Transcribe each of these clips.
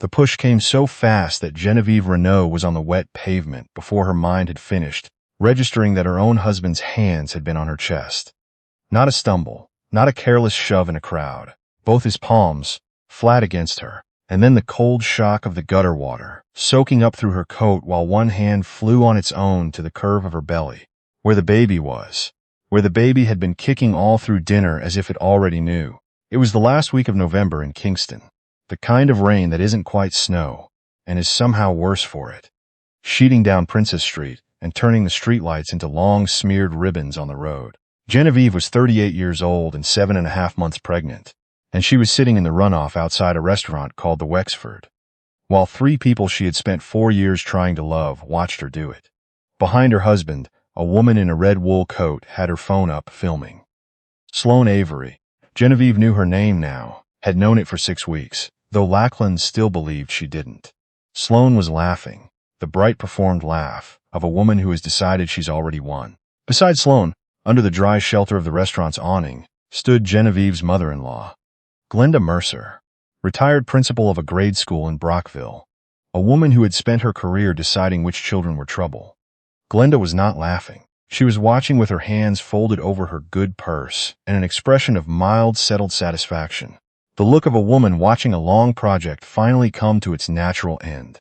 The push came so fast that Genevieve Renaud was on the wet pavement before her mind had finished, registering that her own husband's hands had been on her chest. Not a stumble, not a careless shove in a crowd. Both his palms, flat against her, and then the cold shock of the gutter water, soaking up through her coat while one hand flew on its own to the curve of her belly, where the baby was, where the baby had been kicking all through dinner as if it already knew. It was the last week of November in Kingston, the kind of rain that isn't quite snow, and is somehow worse for it, sheeting down Princess Street and turning the streetlights into long smeared ribbons on the road. Genevieve was 38 years old and 7.5 months pregnant, and she was sitting in the runoff outside a restaurant called the Wexford, while 3 people she had spent 4 years trying to love watched her do it. Behind her husband, a woman in a red wool coat had her phone up filming. Sloane Avery. Genevieve knew her name now, had known it for 6 weeks, though Lackland still believed she didn't. Sloane was laughing, the bright performed laugh of a woman who has decided she's already won. Beside Sloane, under the dry shelter of the restaurant's awning, stood Genevieve's mother-in-law, Glenda Mercer, retired principal of a grade school in Brockville, a woman who had spent her career deciding which children were trouble. Glenda was not laughing. She was watching with her hands folded over her good purse and an expression of mild, settled satisfaction, the look of a woman watching a long project finally come to its natural end.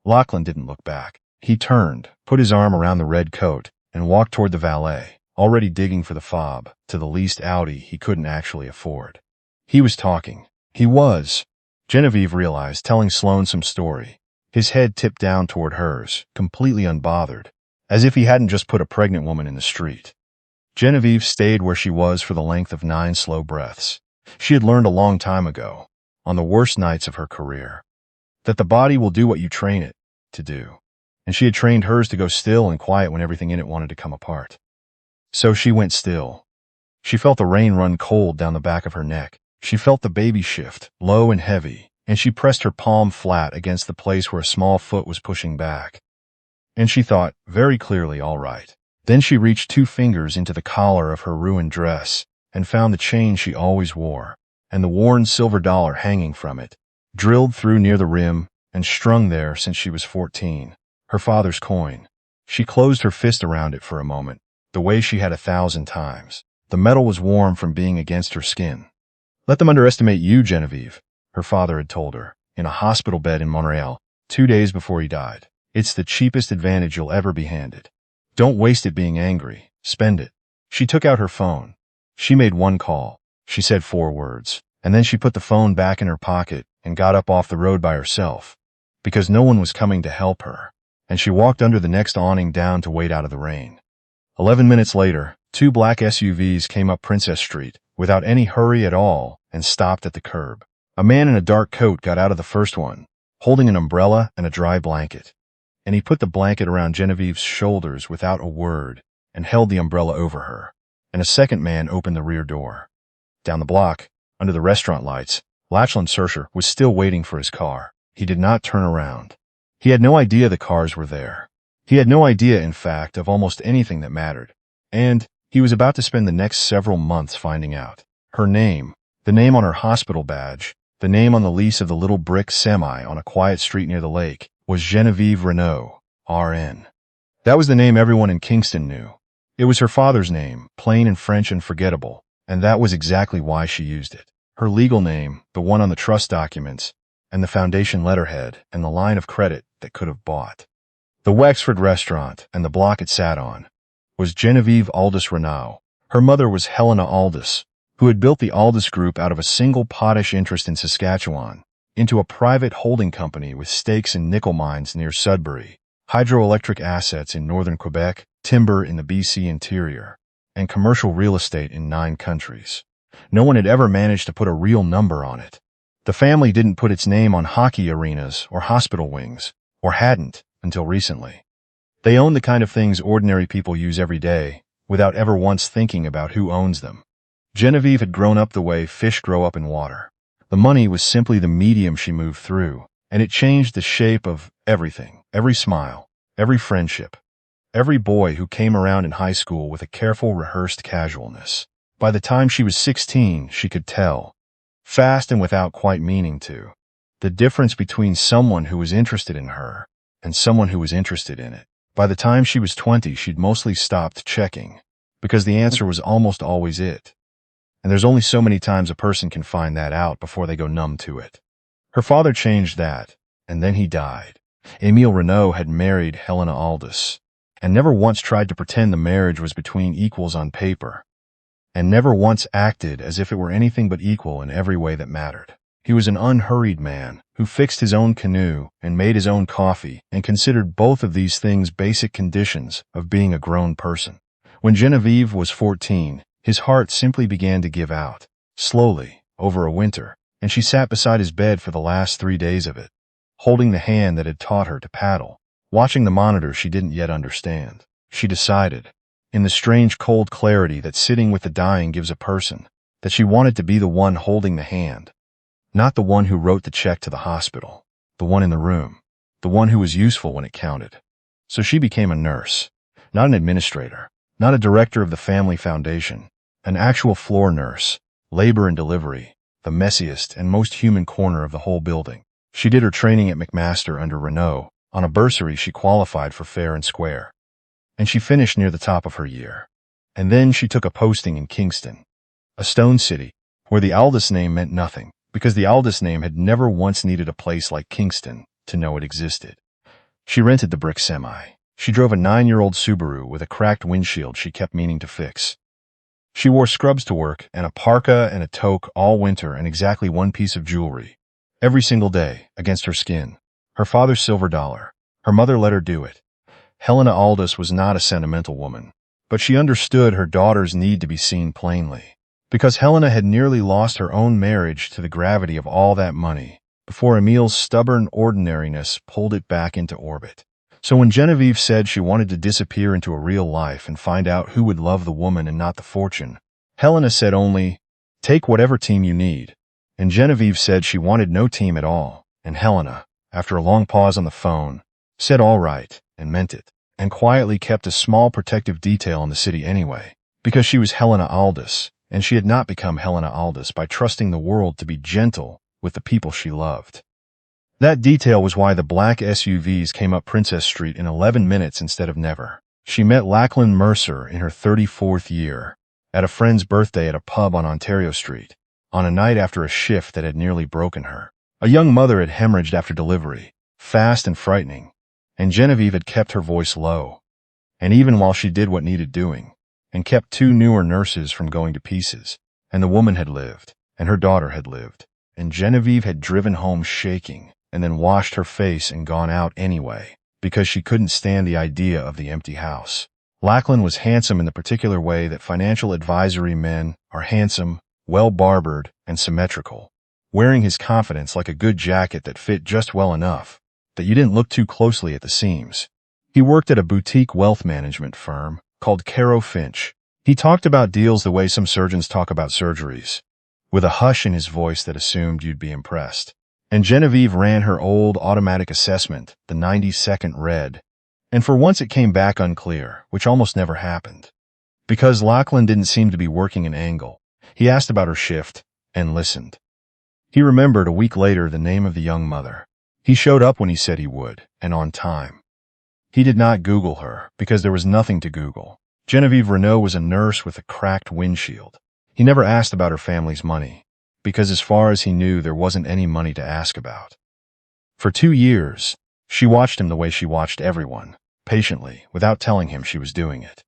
Lachlan didn't look back. He turned, put his arm around the red coat, and walked toward the valet, already digging for the fob to the leased Audi he couldn't actually afford. He was talking. He was, Genevieve realized, telling Sloane some story, his head tipped down toward hers, completely unbothered, as if he hadn't just put a pregnant woman in the street. Genevieve stayed where she was for the length of 9 slow breaths. She had learned a long time ago, on the worst nights of her career, that the body will do what you train it to do, and she had trained hers to go still and quiet when everything in it wanted to come apart. So she went still. She felt the rain run cold down the back of her neck. She felt the baby shift, low and heavy, and she pressed her palm flat against the place where a small foot was pushing back. And she thought, very clearly, all right. Then she reached 2 fingers into the collar of her ruined dress and found the chain she always wore, and the worn silver dollar hanging from it, drilled through near the rim and strung there since she was 14, her father's coin. She closed her fist around it for a moment, the way she had 1,000 times. The metal was warm from being against her skin. Let them underestimate you, Genevieve, her father had told her, in a hospital bed in Montreal, 2 days before he died. It's the cheapest advantage you'll ever be handed. Don't waste it being angry. Spend it. She took out her phone. She made 1 call. She said 4 words, and then she put the phone back in her pocket and got up off the road by herself, because no one was coming to help her, and she walked under the next awning down to wait out of the rain. 11 minutes later, 2 black SUVs came up Princess Street without any hurry at all and stopped at the curb. A man in a dark coat got out of the first one, holding an umbrella and a dry blanket, and he put the blanket around Genevieve's shoulders without a word and held the umbrella over her, and a second man opened the rear door. Down the block, under the restaurant lights, Lachlan Searcher was still waiting for his car. He did not turn around. He had no idea the cars were there. He had no idea, in fact, of almost anything that mattered. And he was about to spend the next several months finding out. Her name, the name on her hospital badge, the name on the lease of the little brick semi on a quiet street near the lake, was Genevieve Renaud, RN. That was the name everyone in Kingston knew. It was her father's name, plain and French and forgettable, and that was exactly why she used it. Her legal name, the one on the trust documents, and the foundation letterhead, and the line of credit that could have bought. The Wexford restaurant, and the block it sat on, was Genevieve Aldous Renaud. Her mother was Helena Aldous, who had built the Aldous Group out of a single potash interest in Saskatchewan into a private holding company with stakes in nickel mines near Sudbury, hydroelectric assets in northern Quebec, timber in the BC interior, and commercial real estate in 9 countries. No one had ever managed to put a real number on it. The family didn't put its name on hockey arenas or hospital wings, or hadn't until recently. They owned the kind of things ordinary people use every day, without ever once thinking about who owns them. Genevieve had grown up the way fish grow up in water. The money was simply the medium she moved through, and it changed the shape of everything, every smile, every friendship, every boy who came around in high school with a careful, rehearsed casualness. By the time she was 16, she could tell, fast and without quite meaning to, The difference between someone who was interested in her and someone who was interested in it. By the time she was 20, she'd mostly stopped checking, because the answer was almost always it. And there's only so many times a person can find that out before they go numb to it. Her father changed that, and then he died. Emile Renaud had married Helena Aldous, and never once tried to pretend the marriage was between equals on paper, and never once acted as if it were anything but equal in every way that mattered. He was an unhurried man who fixed his own canoe and made his own coffee and considered both of these things basic conditions of being a grown person. When Genevieve was 14, his heart simply began to give out, slowly, over a winter, and she sat beside his bed for the last 3 days of it, holding the hand that had taught her to paddle, watching the monitor she didn't yet understand. She decided, in the strange cold clarity that sitting with the dying gives a person, that she wanted to be the one holding the hand. Not the one who wrote the check to the hospital, the one in the room, the one who was useful when it counted. So she became a nurse, not an administrator, not a director of the family foundation, an actual floor nurse, labor and delivery, the messiest and most human corner of the whole building. She did her training at McMaster under Renaud. On a bursary she qualified for fair and square, and she finished near the top of her year. And then she took a posting in Kingston, a stone city, where the Aldous name meant nothing, because the Aldous name had never once needed a place like Kingston to know it existed. She rented the brick semi. She drove a 9-year-old Subaru with a cracked windshield she kept meaning to fix. She wore scrubs to work and a parka and a toque all winter and exactly one piece of jewelry, every single day, against her skin. Her father's silver dollar. Her mother let her do it. Helena Aldous was not a sentimental woman, but she understood her daughter's need to be seen plainly, because Helena had nearly lost her own marriage to the gravity of all that money before Emile's stubborn ordinariness pulled it back into orbit. So when Genevieve said she wanted to disappear into a real life and find out who would love the woman and not the fortune, Helena said only, "Take whatever team you need." And Genevieve said she wanted no team at all, and Helena, after a long pause on the phone, said all right, and meant it, and quietly kept a small protective detail in the city anyway, because she was Helena Aldous, and she had not become Helena Aldous by trusting the world to be gentle with the people she loved. That detail was why the black SUVs came up Princess Street in 11 minutes instead of never. She met Lachlan Mercer in her 34th year, at a friend's birthday at a pub on Ontario Street, on a night after a shift that had nearly broken her. A young mother had hemorrhaged after delivery, fast and frightening, and Genevieve had kept her voice low, and even while she did what needed doing, and kept 2 newer nurses from going to pieces, and the woman had lived, and her daughter had lived, and Genevieve had driven home shaking, and then washed her face and gone out anyway, because she couldn't stand the idea of the empty house. Lachlan was handsome in the particular way that financial advisory men are handsome, well-barbered, and symmetrical, wearing his confidence like a good jacket that fit just well enough that you didn't look too closely at the seams. He worked at a boutique wealth management firm called Caro Finch. He talked about deals the way some surgeons talk about surgeries, with a hush in his voice that assumed you'd be impressed. And Genevieve ran her old automatic assessment, the 90-second read, and for once it came back unclear, which almost never happened. Because Lachlan didn't seem to be working an angle, he asked about her shift and listened. He remembered a week later the name of the young mother. He showed up when he said he would, and on time. He did not Google her, because there was nothing to Google. Genevieve Renaud was a nurse with a cracked windshield. He never asked about her family's money, because as far as he knew there wasn't any money to ask about. For 2 years, she watched him the way she watched everyone, patiently, without telling him she was doing it.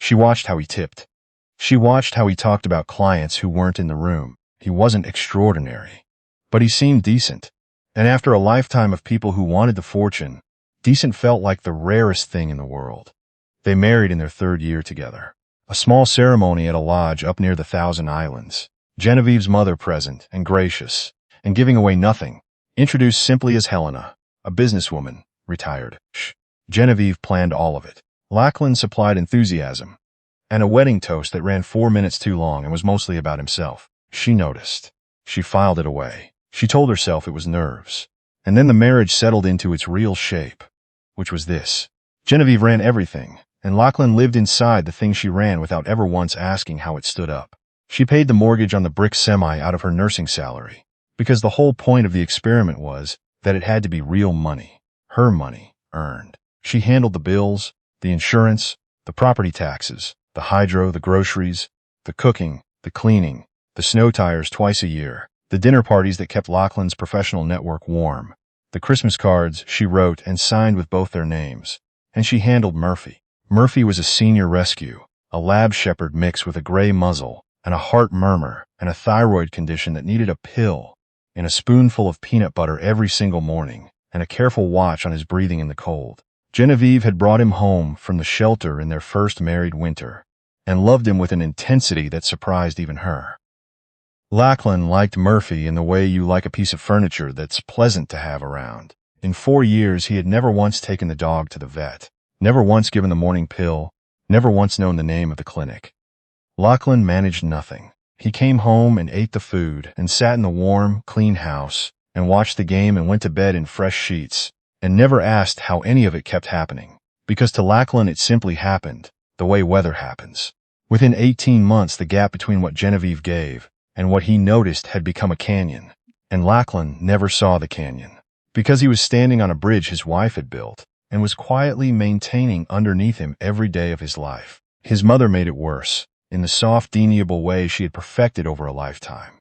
She watched how he tipped. She watched how he talked about clients who weren't in the room. He wasn't extraordinary, but he seemed decent. And after a lifetime of people who wanted the fortune, decent felt like the rarest thing in the world. They married in their 3rd year together. A small ceremony at a lodge up near the Thousand Islands. Genevieve's mother present and gracious, and giving away nothing, introduced simply as Helena, a businesswoman, retired. Genevieve planned all of it. Lachlan supplied enthusiasm, and a wedding toast that ran 4 minutes too long and was mostly about himself. She noticed. She filed it away. She told herself it was nerves. And then the marriage settled into its real shape, which was this. Genevieve ran everything, and Lachlan lived inside the thing she ran without ever once asking how it stood up. She paid the mortgage on the brick semi out of her nursing salary, because the whole point of the experiment was that it had to be real money, her money, earned. She handled the bills, the insurance, the property taxes, the hydro, the groceries, the cooking, the cleaning, the snow tires twice a year, the dinner parties that kept Lachlan's professional network warm, the Christmas cards she wrote and signed with both their names. And she handled Murphy. Murphy was a senior rescue, a lab shepherd mixed with a gray muzzle, and a heart murmur, and a thyroid condition that needed a pill, and a spoonful of peanut butter every single morning, and a careful watch on his breathing in the cold. Genevieve had brought him home from the shelter in their first married winter, and loved him with an intensity that surprised even her. Lachlan liked Murphy in the way you like a piece of furniture that's pleasant to have around. In 4 years, he had never once taken the dog to the vet, never once given the morning pill, never once known the name of the clinic. Lachlan managed nothing. He came home and ate the food and sat in the warm, clean house and watched the game and went to bed in fresh sheets and never asked how any of it kept happening, because to Lachlan it simply happened, the way weather happens. Within 18 months, the gap between what Genevieve gave and what he noticed had become a canyon, and Lachlan never saw the canyon, because he was standing on a bridge his wife had built and was quietly maintaining underneath him every day of his life. His mother made it worse, in the soft, amiable way she had perfected over a lifetime.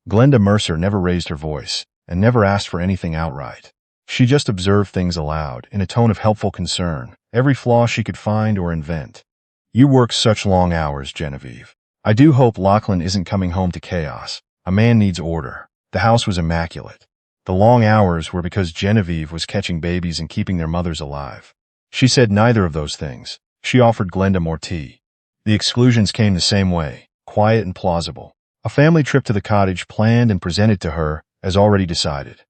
Glenda Mercer never raised her voice and never asked for anything outright. She just observed things aloud, in a tone of helpful concern, every flaw she could find or invent. "You work such long hours, Genevieve. I do hope Lachlan isn't coming home to chaos. A man needs order." The house was immaculate. The long hours were because Genevieve was catching babies and keeping their mothers alive. She said neither of those things. She offered Glenda more tea. The exclusions came the same way, quiet and plausible. A family trip to the cottage planned and presented to her as already decided.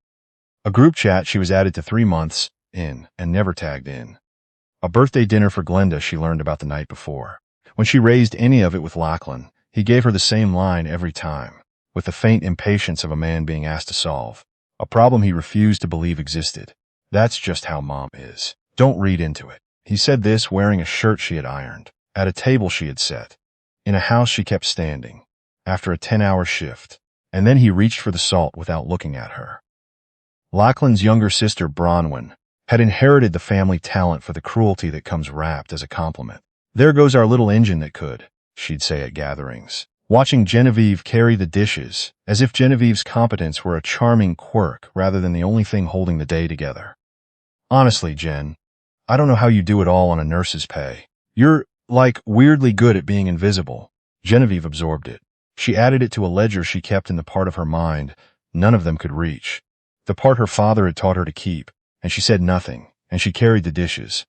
A group chat she was added to 3 months in and never tagged in. A birthday dinner for Glenda she learned about the night before. When she raised any of it with Lachlan, he gave her the same line every time, with the faint impatience of a man being asked to solve a problem he refused to believe existed. "That's just how Mom is. Don't read into it." He said this wearing a shirt she had ironed, at a table she had set, in a house she kept standing, after a 10-hour shift, and then he reached for the salt without looking at her. Lachlan's younger sister, Bronwyn, had inherited the family talent for the cruelty that comes wrapped as a compliment. "There goes our little engine that could," she'd say at gatherings, watching Genevieve carry the dishes, as if Genevieve's competence were a charming quirk rather than the only thing holding the day together. "Honestly, Jen, I don't know how you do it all on a nurse's pay. You're, like, weirdly good at being invisible." Genevieve absorbed it. She added it to a ledger she kept in the part of her mind none of them could reach, the part her father had taught her to keep, and she said nothing, and she carried the dishes.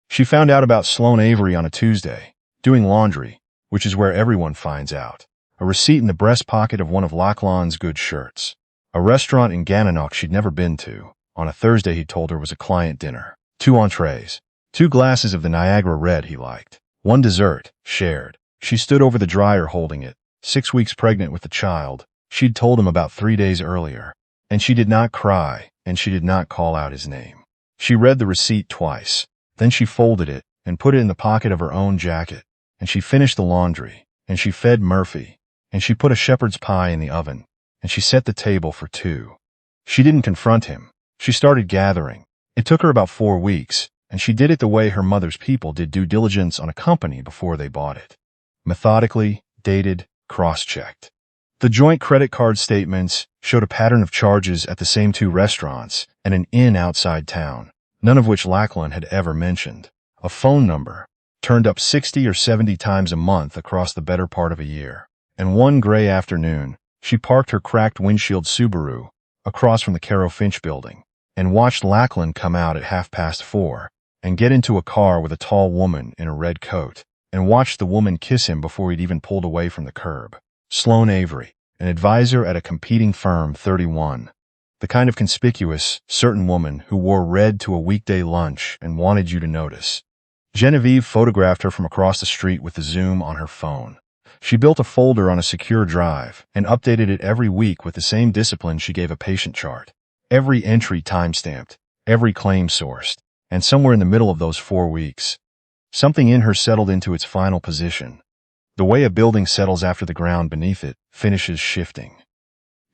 She found out about Sloane Avery on a Tuesday, doing laundry, which is where everyone finds out. A receipt in the breast pocket of one of Lachlan's good shirts. A restaurant in Gananoque she'd never been to. On a Thursday, he told her, was a client dinner. 2 entrees. 2 glasses of the Niagara Red he liked. 1 dessert, shared. She stood over the dryer holding it, 6 weeks pregnant with the child she'd told him about 3 days earlier. And she did not cry, and she did not call out his name. She read the receipt twice. Then she folded it and put it in the pocket of her own jacket, and she finished the laundry, and she fed Murphy, and she put a shepherd's pie in the oven, and she set the table for 2. She didn't confront him. She started gathering. It took her about 4 weeks, and she did it the way her mother's people did due diligence on a company before they bought it. Methodically, dated, cross-checked. The joint credit card statements showed a pattern of charges at the same 2 restaurants and an inn outside town, none of which Lachlan had ever mentioned. A phone number, turned up 60 or 70 times a month across the better part of a year. And one gray afternoon, she parked her cracked windshield Subaru across from the Caro Finch building and watched Lachlan come out at 4:30 and get into a car with a tall woman in a red coat, and watched the woman kiss him before he'd even pulled away from the curb. Sloane Avery, an advisor at a competing firm, 31. The kind of conspicuous, certain woman who wore red to a weekday lunch and wanted you to notice. Genevieve photographed her from across the street with the zoom on her phone. She built a folder on a secure drive and updated it every week with the same discipline she gave a patient chart. Every entry time-stamped, every claim sourced, and somewhere in the middle of those 4 weeks, something in her settled into its final position. The way a building settles after the ground beneath it finishes shifting.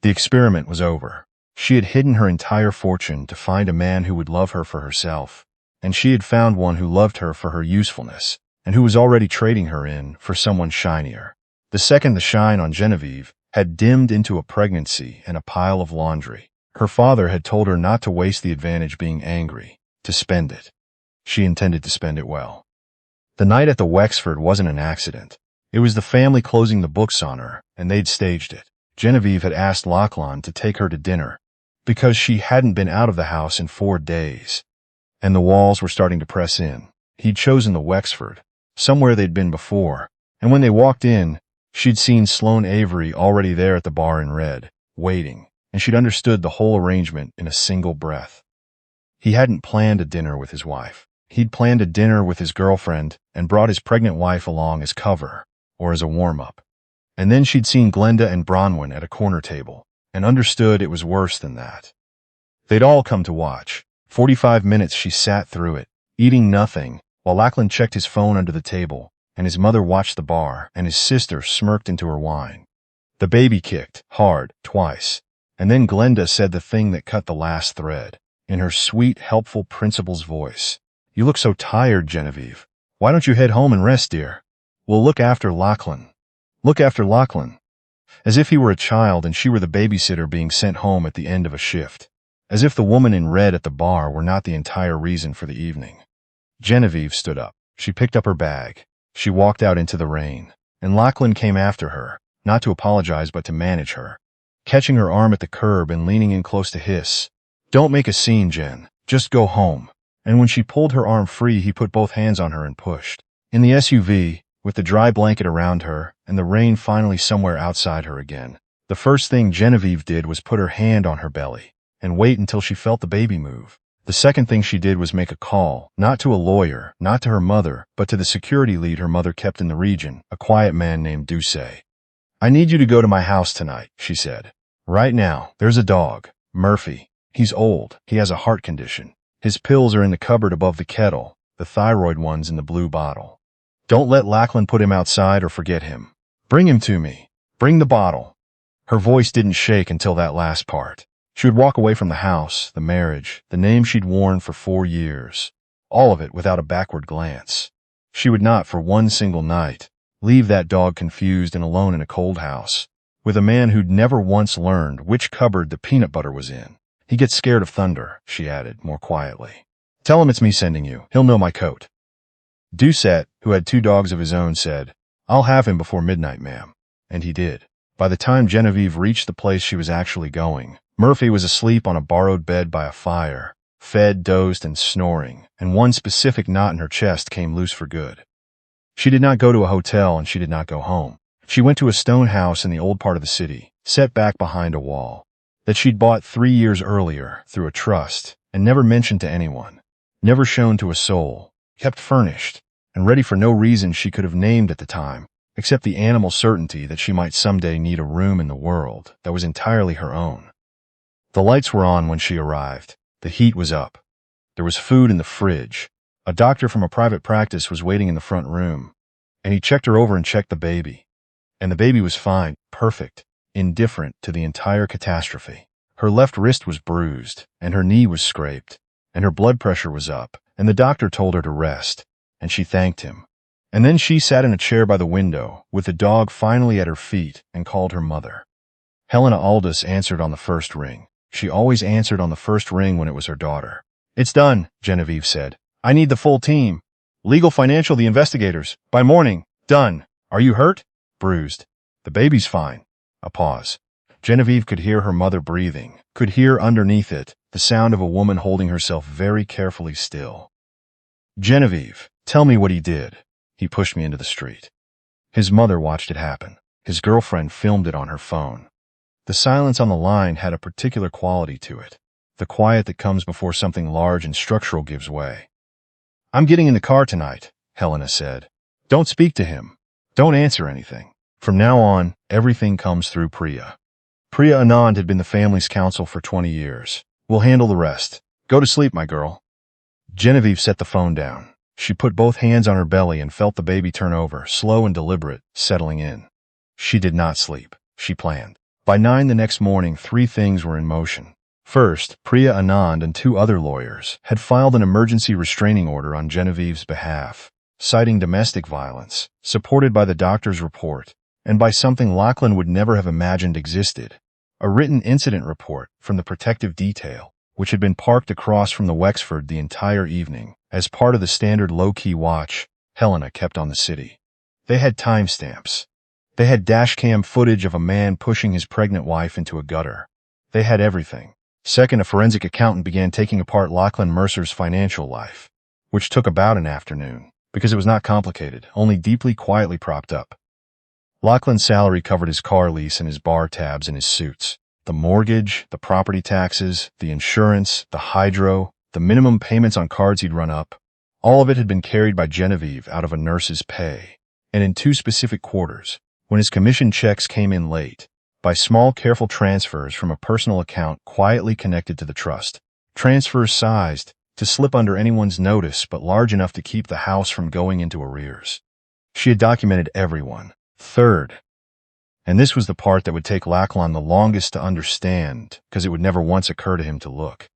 The experiment was over. She had hidden her entire fortune to find a man who would love her for herself, and she had found one who loved her for her usefulness, and who was already trading her in for someone shinier. The second the shine on Genevieve had dimmed into a pregnancy and a pile of laundry. Her father had told her not to waste the advantage being angry, to spend it. She intended to spend it well. The night at the Wexford wasn't an accident. It was the family closing the books on her, and they'd staged it. Genevieve had asked Lachlan to take her to dinner, because she hadn't been out of the house in 4 days, and the walls were starting to press in. He'd chosen the Wexford, somewhere they'd been before, and when they walked in, she'd seen Sloane Avery already there at the bar in red, waiting, and she'd understood the whole arrangement in a single breath. He hadn't planned a dinner with his wife. He'd planned a dinner with his girlfriend and brought his pregnant wife along as cover, or as a warm-up. And then she'd seen Glenda and Bronwyn at a corner table, and understood it was worse than that. They'd all come to watch. 45 minutes she sat through it, eating nothing, while Lachlan checked his phone under the table, and his mother watched the bar, and his sister smirked into her wine. The baby kicked, hard, twice, and then Glenda said the thing that cut the last thread, in her sweet, helpful principal's voice. "You look so tired, Genevieve. Why don't you head home and rest, dear? We'll look after Lachlan." Look after Lachlan. As if he were a child and she were the babysitter being sent home at the end of a shift. As if the woman in red at the bar were not the entire reason for the evening. Genevieve stood up. She picked up her bag. She walked out into the rain, and Lachlan came after her, not to apologize but to manage her, catching her arm at the curb and leaning in close to hiss. "Don't make a scene, Jen. Just go home." And when she pulled her arm free, he put both hands on her and pushed. In the SUV, with the dry blanket around her and the rain finally somewhere outside her again, the first thing Genevieve did was put her hand on her belly and wait until she felt the baby move. The second thing she did was make a call, not to a lawyer, not to her mother, but to the security lead her mother kept in the region, a quiet man named Doucet. "I need you to go to my house tonight," she said. "Right now. There's a dog, Murphy. He's old. He has a heart condition. His pills are in the cupboard above the kettle, the thyroid ones in the blue bottle. Don't let Lachlan put him outside or forget him. Bring him to me. Bring the bottle." Her voice didn't shake until that last part. She would walk away from the house, the marriage, the name she'd worn for 4 years, all of it without a backward glance. She would not, for one single night, leave that dog confused and alone in a cold house, with a man who'd never once learned which cupboard the peanut butter was in. "He gets scared of thunder," she added, more quietly. "Tell him it's me sending you. He'll know my coat." Doucet, who had 2 dogs of his own, said, "I'll have him before midnight, ma'am." And he did. By the time Genevieve reached the place she was actually going, Murphy was asleep on a borrowed bed by a fire, fed, dozed, and snoring, and one specific knot in her chest came loose for good. She did not go to a hotel, and she did not go home. She went to a stone house in the old part of the city, set back behind a wall, that she'd bought 3 years earlier through a trust, and never mentioned to anyone, never shown to a soul, kept furnished, and ready for no reason she could have named at the time, except the animal certainty that she might someday need a room in the world that was entirely her own. The lights were on when she arrived. The heat was up. There was food in the fridge. A doctor from a private practice was waiting in the front room, and he checked her over and checked the baby. And the baby was fine, perfect, indifferent to the entire catastrophe. Her left wrist was bruised, and her knee was scraped, and her blood pressure was up, and the doctor told her to rest, and she thanked him. And then she sat in a chair by the window, with the dog finally at her feet, and called her mother. Helena Aldous answered on the first ring. She always answered on the first ring when it was her daughter. "It's done," Genevieve said. "I need the full team. Legal, financial, the investigators. By morning. Done. Are you hurt?" "Bruised. The baby's fine." A pause. Genevieve could hear her mother breathing, could hear underneath it the sound of a woman holding herself very carefully still. "Genevieve, tell me what he did." "He pushed me into the street." His mother watched it happen. His girlfriend filmed it on her phone. The silence on the line had a particular quality to it, the quiet that comes before something large and structural gives way. "I'm getting in the car tonight," Helena said. "Don't speak to him. Don't answer anything. From now on, everything comes through Priya. Priya Anand had been the family's counsel for 20 years. We'll handle the rest. Go to sleep, my girl." Genevieve set the phone down. She put both hands on her belly and felt the baby turn over, slow and deliberate, settling in. She did not sleep. She planned. By 9 the next morning, three things were in motion. First, Priya Anand and two other lawyers had filed an emergency restraining order on Genevieve's behalf, citing domestic violence, supported by the doctor's report, and by something Lachlan would never have imagined existed, a written incident report from the protective detail, which had been parked across from the Wexford the entire evening, as part of the standard low-key watch Helena kept on the city. They had timestamps. They had dashcam footage of a man pushing his pregnant wife into a gutter. They had everything. Second, a forensic accountant began taking apart Lachlan Mercer's financial life, which took about an afternoon, because it was not complicated, only deeply quietly propped up. Lachlan's salary covered his car lease and his bar tabs and his suits. The mortgage, the property taxes, the insurance, the hydro, the minimum payments on cards he'd run up, all of it had been carried by Genevieve out of a nurse's pay, and in two specific quarters, when his commission checks came in late, by small, careful transfers from a personal account quietly connected to the trust. Transfers sized to slip under anyone's notice but large enough to keep the house from going into arrears. She had documented everyone. Third, and this was the part that would take Lachlan the longest to understand because it would never once occur to him to look.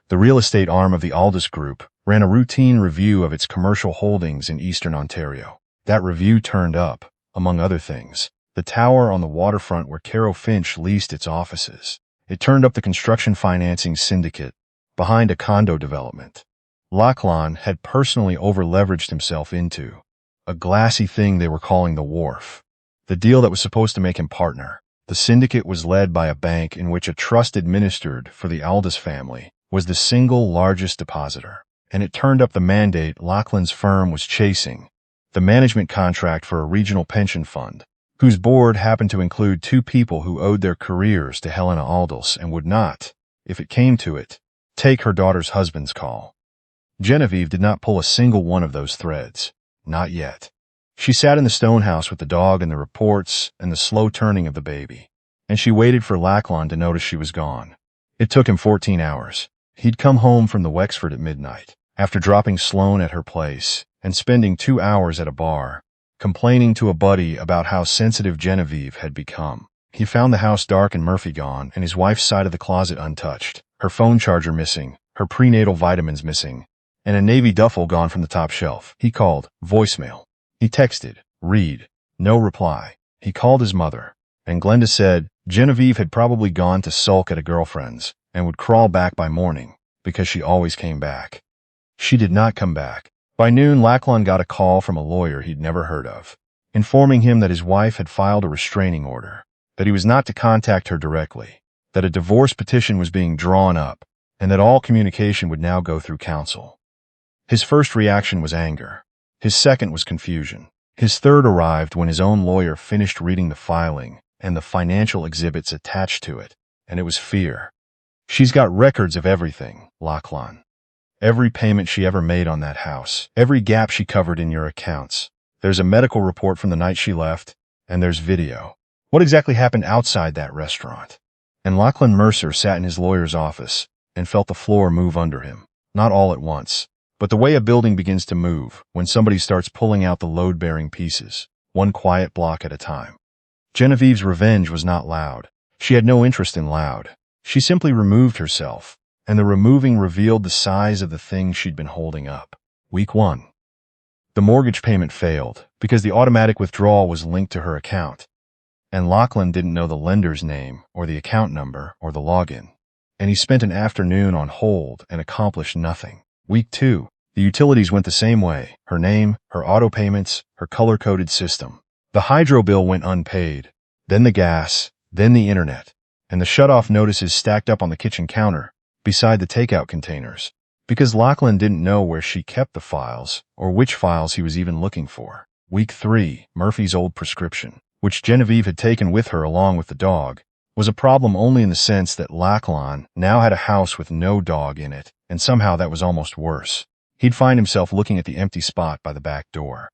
The real estate arm of the Aldous Group ran a routine review of its commercial holdings in eastern Ontario. That review turned up, among other things, the tower on the waterfront where Caro Finch leased its offices. It turned up the construction financing syndicate behind a condo development Lachlan had personally over-leveraged himself into, a glassy thing they were calling the Wharf, the deal that was supposed to make him partner. The syndicate was led by a bank in which a trust administered for the Aldous family was the single largest depositor, and it turned up the mandate Lachlan's firm was chasing, the management contract for a regional pension fund, whose board happened to include two people who owed their careers to Helena Aldous and would not, if it came to it, take her daughter's husband's call. Genevieve did not pull a single one of those threads. Not yet. She sat in the stone house with the dog and the reports and the slow turning of the baby, and she waited for Lachlan to notice she was gone. It took him 14 hours. He'd come home from the Wexford at midnight, after dropping Sloane at her place and spending 2 hours at a bar, complaining to a buddy about how sensitive Genevieve had become. He found the house dark and Murphy gone and his wife's side of the closet untouched, her phone charger missing, her prenatal vitamins missing, and a navy duffel gone from the top shelf. He called, voicemail. He texted, read, no reply. He called his mother, and Glenda said Genevieve had probably gone to sulk at a girlfriend's and would crawl back by morning, because she always came back. She did not come back. By noon, Lachlan got a call from a lawyer he'd never heard of, informing him that his wife had filed a restraining order, that he was not to contact her directly, that a divorce petition was being drawn up, and that all communication would now go through counsel. His first reaction was anger. His second was confusion. His third arrived when his own lawyer finished reading the filing and the financial exhibits attached to it, and it was fear. She's got records of everything, Lachlan. Every payment she ever made on that house, every gap she covered in your accounts. There's a medical report from the night she left, and there's video. What exactly happened outside that restaurant? And Lachlan Mercer sat in his lawyer's office and felt the floor move under him, not all at once, but the way a building begins to move when somebody starts pulling out the load-bearing pieces, one quiet block at a time. Genevieve's revenge was not loud. She had no interest in loud. She simply removed herself, and the removing revealed the size of the thing she'd been holding up. Week 1. The mortgage payment failed because the automatic withdrawal was linked to her account, and Lachlan didn't know the lender's name or the account number or the login, and he spent an afternoon on hold and accomplished nothing. Week 2. The utilities went the same way, her name, her auto payments, her color-coded system. The hydro bill went unpaid, then the gas, then the internet, and the shut-off notices stacked up on the kitchen counter, beside the takeout containers, because Lachlan didn't know where she kept the files, or which files he was even looking for. Week 3, Murphy's old prescription, which Genevieve had taken with her along with the dog, was a problem only in the sense that Lachlan now had a house with no dog in it, and somehow that was almost worse. He'd find himself looking at the empty spot by the back door.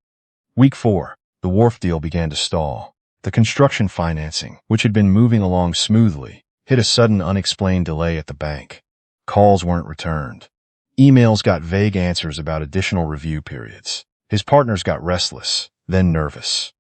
Week 4, the Wharf deal began to stall. The construction financing, which had been moving along smoothly, hit a sudden unexplained delay at the bank. Calls weren't returned. Emails got vague answers about additional review periods. His partners got restless, then nervous.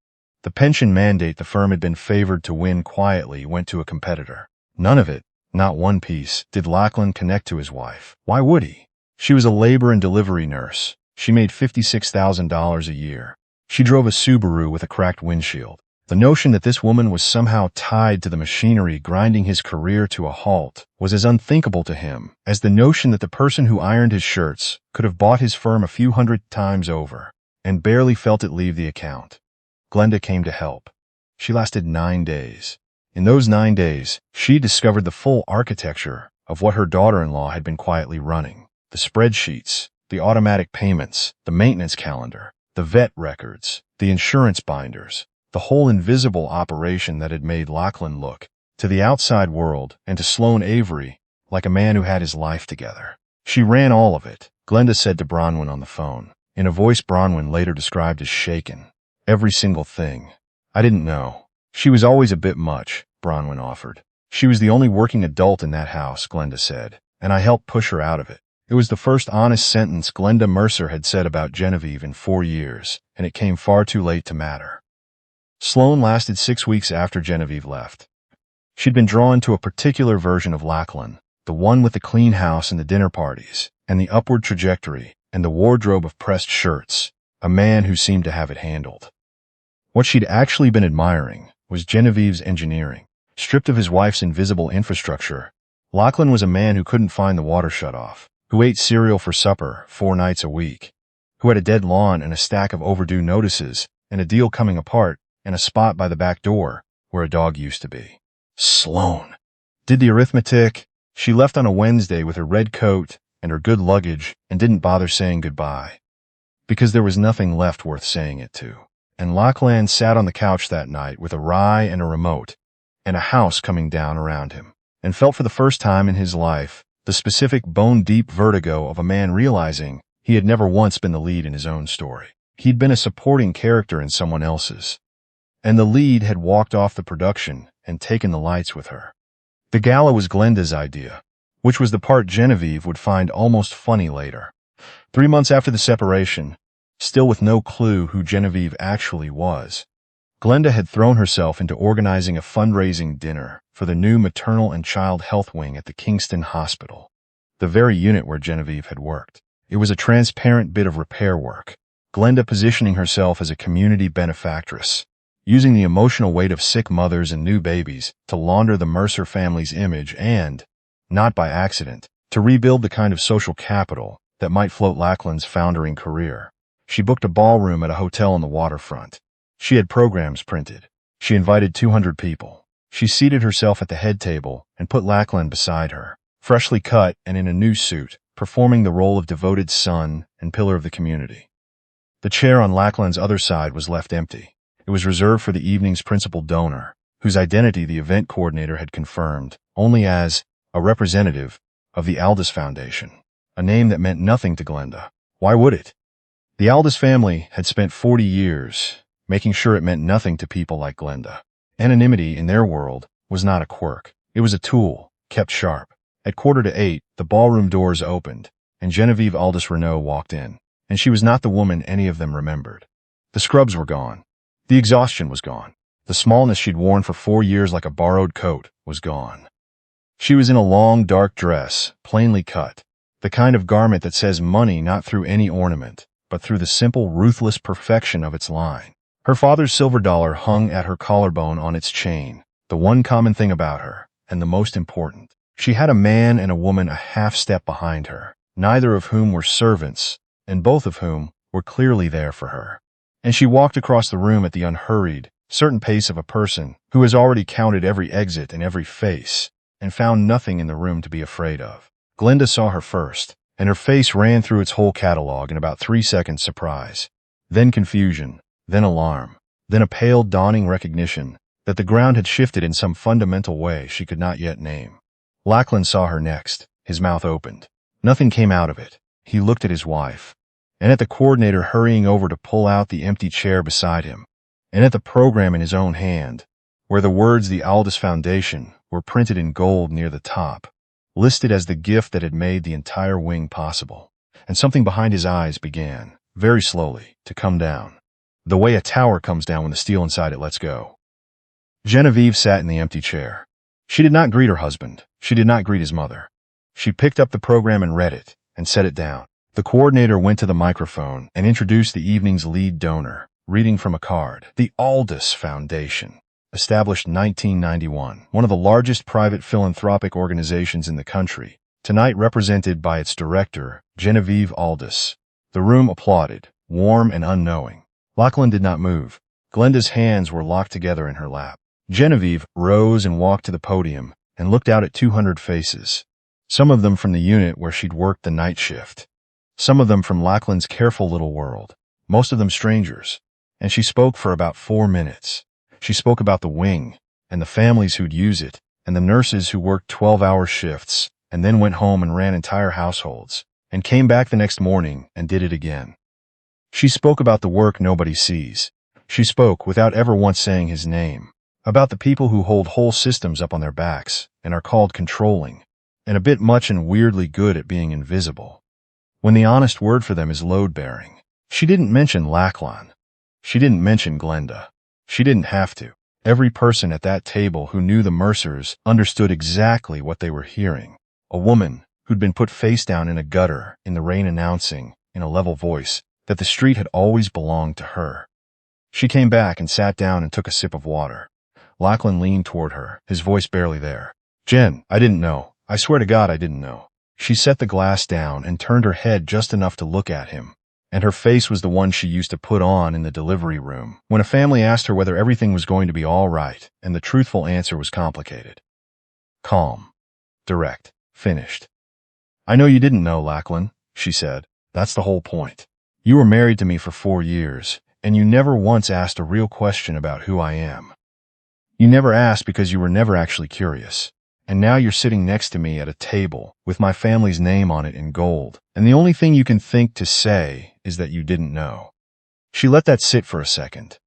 The pension mandate the firm had been favored to win quietly went to a competitor. None of it, not one piece, did Lachlan connect to his wife. Why would he? She was a labor and delivery nurse. She made $56,000 a year. She drove a Subaru with a cracked windshield. The notion that this woman was somehow tied to the machinery grinding his career to a halt was as unthinkable to him as the notion that the person who ironed his shirts could have bought his firm a few hundred times over and barely felt it leave the account. Glenda came to help. She lasted 9 days. In those 9 days, she discovered the full architecture of what her daughter-in-law had been quietly running. The spreadsheets, the automatic payments, the maintenance calendar, the vet records, the insurance binders, the whole invisible operation that had made Lachlan look, to the outside world and to Sloane Avery, like a man who had his life together. She ran all of it, Glenda said to Bronwyn on the phone, in a voice Bronwyn later described as shaken. Every single thing. I didn't know. She was always a bit much, Bronwyn offered. She was the only working adult in that house, Glenda said, and I helped push her out of it. It was the first honest sentence Glenda Mercer had said about Genevieve in 4 years, and it came far too late to matter. Sloane lasted 6 weeks after Genevieve left. She'd been drawn to a particular version of Lachlan, the one with the clean house and the dinner parties, and the upward trajectory, and the wardrobe of pressed shirts, a man who seemed to have it handled. What she'd actually been admiring was Genevieve's engineering. Stripped of his wife's invisible infrastructure, Lachlan was a man who couldn't find the water shut off, who ate cereal for supper 4 nights a week, who had a dead lawn and a stack of overdue notices, and a deal coming apart, and a spot by the back door where a dog used to be. Sloane did the arithmetic. She left on a Wednesday with her red coat and her good luggage and didn't bother saying goodbye, because there was nothing left worth saying it to. And Lachlan sat on the couch that night with a rye and a remote, and a house coming down around him, and felt for the first time in his life the specific bone-deep vertigo of a man realizing he had never once been the lead in his own story. He'd been a supporting character in someone else's, and the lead had walked off the production and taken the lights with her. The gala was Glenda's idea, which was the part Genevieve would find almost funny later. 3 months after the separation, still with no clue who Genevieve actually was, Glenda had thrown herself into organizing a fundraising dinner for the new maternal and child health wing at the Kingston hospital, the very unit where Genevieve had worked. It was a transparent bit of repair work, Glenda positioning herself as a community benefactress, using the emotional weight of sick mothers and new babies to launder the Mercer family's image and, not by accident, to rebuild the kind of social capital that might float Lachlan's foundering career. She booked a ballroom at a hotel on the waterfront. She had programs printed. She invited 200 people. She seated herself at the head table and put Lachlan beside her, freshly cut and in a new suit, performing the role of devoted son and pillar of the community. The chair on Lachlan's other side was left empty. It was reserved for the evening's principal donor, whose identity the event coordinator had confirmed only as a representative of the Aldous Foundation, a name that meant nothing to Glenda. Why would it? The Aldous family had spent 40 years making sure it meant nothing to people like Glenda. Anonymity in their world was not a quirk. It was a tool, kept sharp. At 7:45, the ballroom doors opened, and Genevieve Aldous Renaud walked in, and she was not the woman any of them remembered. The scrubs were gone. The exhaustion was gone. The smallness she'd worn for 4 years like a borrowed coat was gone. She was in a long, dark dress, plainly cut, the kind of garment that says money not through any ornament, but through the simple, ruthless perfection of its line. Her father's silver dollar hung at her collarbone on its chain, the one common thing about her, and the most important. She had a man and a woman a half step behind her, neither of whom were servants, and both of whom were clearly there for her. And she walked across the room at the unhurried, certain pace of a person who has already counted every exit and every face, and found nothing in the room to be afraid of. Glenda saw her first, and her face ran through its whole catalog in about 3 seconds surprise, then confusion, then alarm, then a pale dawning recognition that the ground had shifted in some fundamental way she could not yet name. Lachlan saw her next, his mouth opened. Nothing came out of it. He looked at his wife, and at the coordinator hurrying over to pull out the empty chair beside him, and at the program in his own hand, where the words the Aldous Foundation were printed in gold near the top, listed as the gift that had made the entire wing possible. And something behind his eyes began, very slowly, to come down. The way a tower comes down when the steel inside it lets go. Genevieve sat in the empty chair. She did not greet her husband. She did not greet his mother. She picked up the program and read it, and set it down. The coordinator went to the microphone and introduced the evening's lead donor, reading from a card. The Aldous Foundation, established 1991, one of the largest private philanthropic organizations in the country, tonight represented by its director, Genevieve Aldous. The room applauded, warm and unknowing. Lachlan did not move. Glenda's hands were locked together in her lap. Genevieve rose and walked to the podium and looked out at 200 faces. Some of them from the unit where she'd worked the night shift. Some of them from Lachlan's careful little world. Most of them strangers. And she spoke for about 4 minutes. She spoke about the wing, and the families who'd use it, and the nurses who worked 12-hour shifts, and then went home and ran entire households, and came back the next morning and did it again. She spoke about the work nobody sees. She spoke without ever once saying his name. About the people who hold whole systems up on their backs and are called controlling, and a bit much and weirdly good at being invisible. When the honest word for them is load-bearing. She didn't mention Lachlan. She didn't mention Glenda. She didn't have to. Every person at that table who knew the Mercers understood exactly what they were hearing. A woman who'd been put face down in a gutter in the rain announcing, in a level voice, that the street had always belonged to her. She came back and sat down and took a sip of water. Lachlan leaned toward her, his voice barely there. "Jen, I didn't know. I swear to God I didn't know." She set the glass down and turned her head just enough to look at him. And her face was the one she used to put on in the delivery room when a family asked her whether everything was going to be all right, and the truthful answer was complicated. Calm. Direct. Finished. "I know you didn't know, Lachlan," she said. "That's the whole point. You were married to me for 4 years, and you never once asked a real question about who I am. You never asked because you were never actually curious. And now you're sitting next to me at a table with my family's name on it in gold, and the only thing you can think to say is that you didn't know." She let that sit for a second.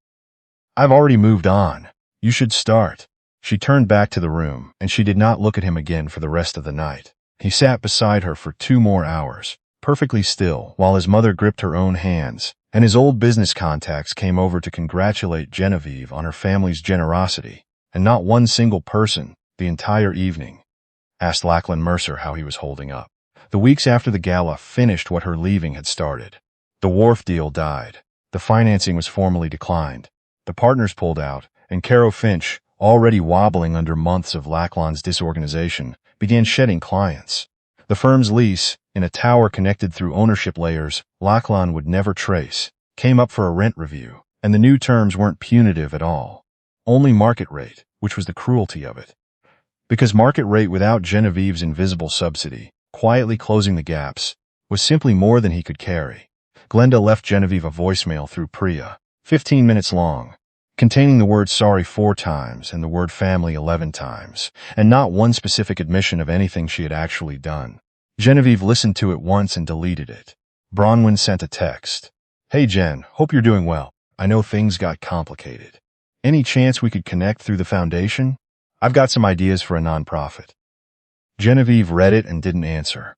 "I've already moved on. You should start." She turned back to the room, and she did not look at him again for the rest of the night. He sat beside her for 2 more hours, perfectly still, while his mother gripped her own hands, and his old business contacts came over to congratulate Genevieve on her family's generosity, and not one single person, the entire evening, asked Lachlan Mercer how he was holding up. The weeks after the gala finished what her leaving had started. The wharf deal died. The financing was formally declined. The partners pulled out, and Caro Finch, already wobbling under months of Lachlan's disorganization, began shedding clients. The firm's lease, in a tower connected through ownership layers Lachlan would never trace, came up for a rent review, and the new terms weren't punitive at all. Only market rate, which was the cruelty of it. Because market rate without Genevieve's invisible subsidy, quietly closing the gaps, was simply more than he could carry. Glenda left Genevieve a voicemail through Priya, 15 minutes long, containing the word sorry 4 times and the word family 11 times, and not one specific admission of anything she had actually done. Genevieve listened to it once and deleted it. Bronwyn sent a text. "Hey Jen, hope you're doing well. I know things got complicated. Any chance we could connect through the foundation? I've got some ideas for a nonprofit." Genevieve read it and didn't answer.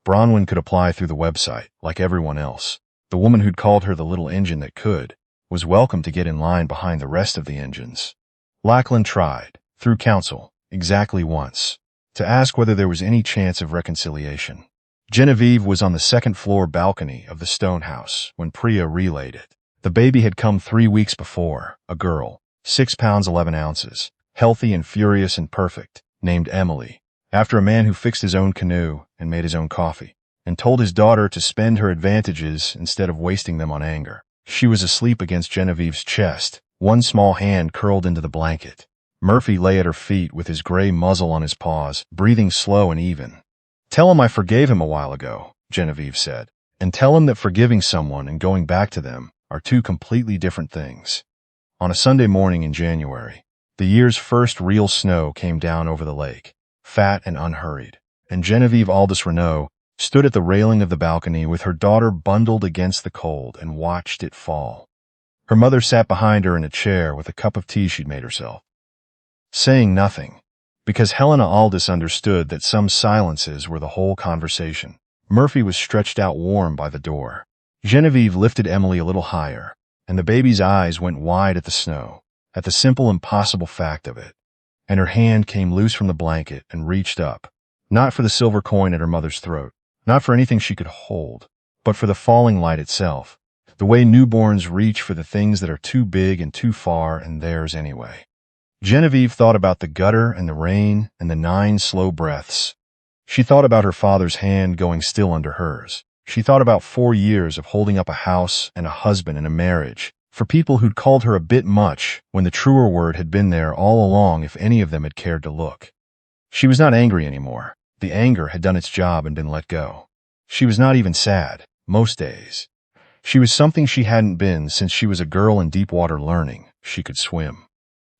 Bronwyn could apply through the website, like everyone else. The woman who'd called her the little engine that could, was welcome to get in line behind the rest of the engines. Lachlan tried, through counsel, exactly once, to ask whether there was any chance of reconciliation. Genevieve was on the second-floor balcony of the stone house when Priya relayed it. The baby had come 3 weeks before, a girl, 6 pounds 11 ounces, healthy and furious and perfect, named Emily, after a man who fixed his own canoe and made his own coffee, and told his daughter to spend her advantages instead of wasting them on anger. She was asleep against Genevieve's chest, one small hand curled into the blanket. Murphy lay at her feet with his gray muzzle on his paws, breathing slow and even. "Tell him I forgave him a while ago," Genevieve said, "and tell him that forgiving someone and going back to them are 2 completely different things." On a Sunday morning in January, the year's first real snow came down over the lake, fat and unhurried, and Genevieve Renaud stood at the railing of the balcony with her daughter bundled against the cold and watched it fall. Her mother sat behind her in a chair with a cup of tea she'd made herself, saying nothing, because Helena Aldous understood that some silences were the whole conversation. Murphy was stretched out warm by the door. Genevieve lifted Emily a little higher, and the baby's eyes went wide at the snow, at the simple, impossible fact of it. And her hand came loose from the blanket and reached up, not for the silver coin at her mother's throat, not for anything she could hold, but for the falling light itself, the way newborns reach for the things that are too big and too far and theirs anyway. Genevieve thought about the gutter and the rain and the 9 slow breaths. She thought about her father's hand going still under hers. She thought about 4 years of holding up a house and a husband and a marriage for people who'd called her a bit much when the truer word had been there all along if any of them had cared to look. She was not angry anymore. The anger had done its job and been let go. She was not even sad, most days. She was something she hadn't been since she was a girl in deep water learning she could swim.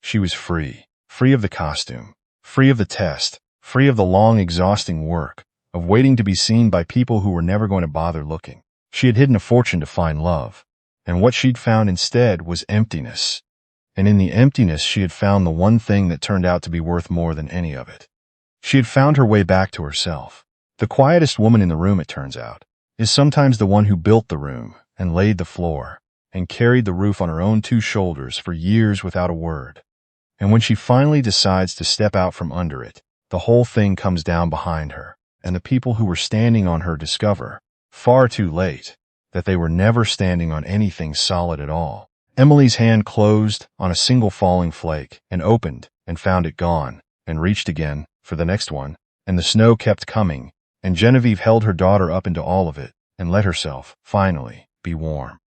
She was free, free of the costume, free of the test, free of the long, exhausting work of waiting to be seen by people who were never going to bother looking. She had hidden a fortune to find love, and what she'd found instead was emptiness. And in the emptiness she had found the one thing that turned out to be worth more than any of it. She had found her way back to herself. The quietest woman in the room, it turns out, is sometimes the one who built the room and laid the floor and carried the roof on her own 2 shoulders for years without a word. And when she finally decides to step out from under it, the whole thing comes down behind her, and the people who were standing on her discover, far too late, that they were never standing on anything solid at all. Emily's hand closed on a single falling flake and opened and found it gone and reached again for the next one, and the snow kept coming, and Genevieve held her daughter up into all of it and let herself, finally, be warm.